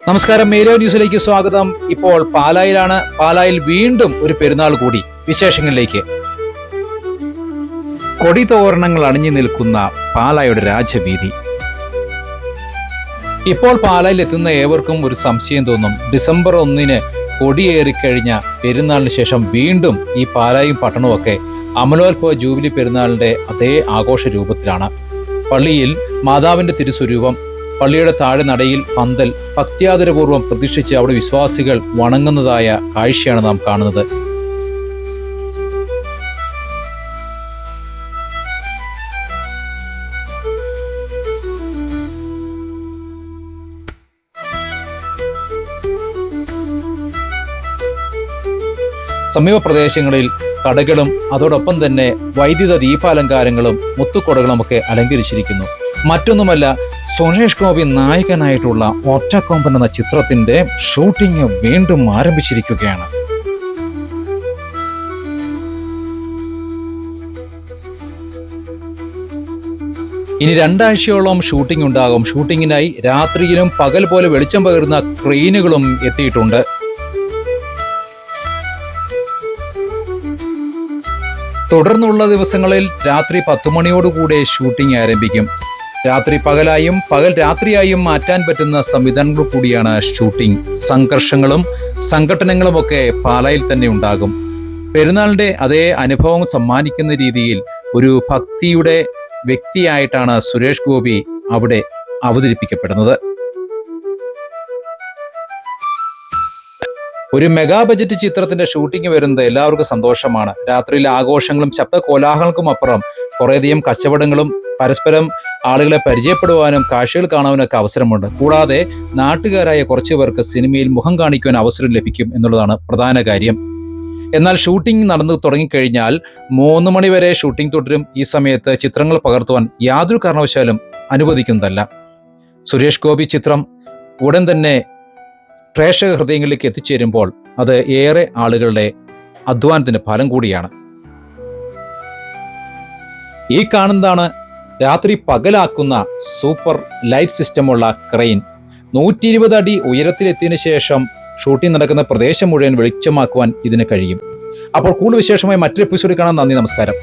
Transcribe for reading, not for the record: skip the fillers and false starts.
നമസ്കാരം, മേരോ ന്യൂസിലേക്ക് സ്വാഗതം. ഇപ്പോൾ പാലായിലാണ്. പാലായിൽ വീണ്ടും ഒരു പെരുന്നാൾ കൂടി. വിശേഷങ്ങളിലേക്ക്. കൊടിതോരണങ്ങൾ അണിഞ്ഞു നിൽക്കുന്ന പാലായുടെ രാജവീതി. ഇപ്പോൾ പാലായിൽ എത്തുന്ന ഏവർക്കും ഒരു സംശയം തോന്നും. ഡിസംബർ 1 കൊടിയേറിക്കഴിഞ്ഞ പെരുന്നാളിന് ശേഷം വീണ്ടും ഈ പാലായും പട്ടണവുമൊക്കെ അമലോത്ഭവ ജൂബിലി പെരുന്നാളിന്റെ അതേ ആഘോഷ രൂപത്തിലാണ്. പള്ളിയിൽ മാതാവിന്റെ തിരുസ്വരൂപം, പള്ളിയുടെ താഴെ നടയിൽ പന്തൽ, ഭക്ത്യാദരപൂർവ്വം പ്രതിഷ്ഠിച്ച് അവിടെ വിശ്വാസികൾ വണങ്ങുന്നതായ കാഴ്ചയാണ് നാം കാണുന്നത്. സമീപ പ്രദേശങ്ങളിൽ കടകളും അതോടൊപ്പം തന്നെ വൈദ്യുത ദീപാലങ്കാരങ്ങളും മുത്തുക്കൊടകളുമൊക്കെ അലങ്കരിച്ചിരിക്കുന്നു. മറ്റൊന്നുമല്ല, സുരേഷ് ഗോപി നായകനായിട്ടുള്ള ഒറ്റക്കൊമ്പൻ എന്ന ചിത്രത്തിന്റെ ഷൂട്ടിംഗ് വീണ്ടും ആരംഭിച്ചിരിക്കുകയാണ്. ഇനി 2 ആഴ്ചയോളം ഷൂട്ടിംഗ് ഉണ്ടാകും. ഷൂട്ടിങ്ങിനായി രാത്രിയിലും പകൽ പോലെ വെളിച്ചം പകരുന്ന ക്രെയിനുകളും എത്തിയിട്ടുണ്ട്. തുടർന്നുള്ള ദിവസങ്ങളിൽ രാത്രി 10 മണിയോടുകൂടെ ഷൂട്ടിംഗ് ആരംഭിക്കും. രാത്രി പകലായും പകൽ രാത്രിയായും മാറ്റാൻ പറ്റുന്ന സംവിധാനങ്ങൾ കൂടിയാണ് ഷൂട്ടിംഗ്. സംഘർഷങ്ങളും സംഘട്ടനങ്ങളുമൊക്കെ പാലായിൽ തന്നെ ഉണ്ടാകും. പെരുന്നാളിന്റെ അതേ അനുഭവം സമ്മാനിക്കുന്ന രീതിയിൽ ഒരു ഭക്തിയുടെ വ്യക്തിയായിട്ടാണ് സുരേഷ് ഗോപി അവിടെ അവതരിപ്പിക്കപ്പെടുന്നത്. ഒരു മെഗാ ബജറ്റ് ചിത്രത്തിന്റെ ഷൂട്ടിംഗ് വരുന്നത് എല്ലാവർക്കും സന്തോഷമാണ്. രാത്രിയിലെ ആഘോഷങ്ങളും ശബ്ദ കോലാഹലങ്ങൾക്കും അപ്പുറം കുറേയധികം കച്ചവടങ്ങളും പരസ്പരം ആളുകളെ പരിചയപ്പെടുവാനും കാഴ്ചകൾ കാണാനൊക്കെ അവസരമുണ്ട്. കൂടാതെ നാട്ടുകാരായ കുറച്ചു പേർക്ക് സിനിമയിൽ മുഖം കാണിക്കുവാൻ അവസരം ലഭിക്കും എന്നുള്ളതാണ് പ്രധാന കാര്യം. എന്നാൽ ഷൂട്ടിംഗ് നടന്നു തുടങ്ങിക്കഴിഞ്ഞാൽ 3 മണി വരെ ഷൂട്ടിംഗ് തുടരും. ഈ സമയത്ത് ചിത്രങ്ങൾ പകർത്തുവാൻ യാതൊരു കാരണവശാലും അനുവദിക്കുന്നതല്ല. സുരേഷ് ഗോപി ചിത്രം ഉടൻ തന്നെ പ്രേക്ഷക ഹൃദയങ്ങളിലേക്ക് എത്തിച്ചേരുമ്പോൾ അത് ഏറെ ആളുകളുടെ അധ്വാനത്തിന്റെ ഫലം കൂടിയാണ്. ഈ കാണുന്നതാണ് രാത്രി പകലാക്കുന്ന സൂപ്പർ ലൈറ്റ് സിസ്റ്റമുള്ള ക്രെയിൻ. 120 അടി ഉയരത്തിലെത്തിയതിനു ശേഷം ഷൂട്ടിംഗ് നടക്കുന്ന പ്രദേശം മുഴുവൻ വെളിച്ചമാക്കുവാൻ ഇതിന് കഴിയും. അപ്പോൾ കൂടുതൽ വിശേഷമായി മറ്റൊരു എപ്പിസോഡിൽ കാണാം. നന്ദി, നമസ്കാരം.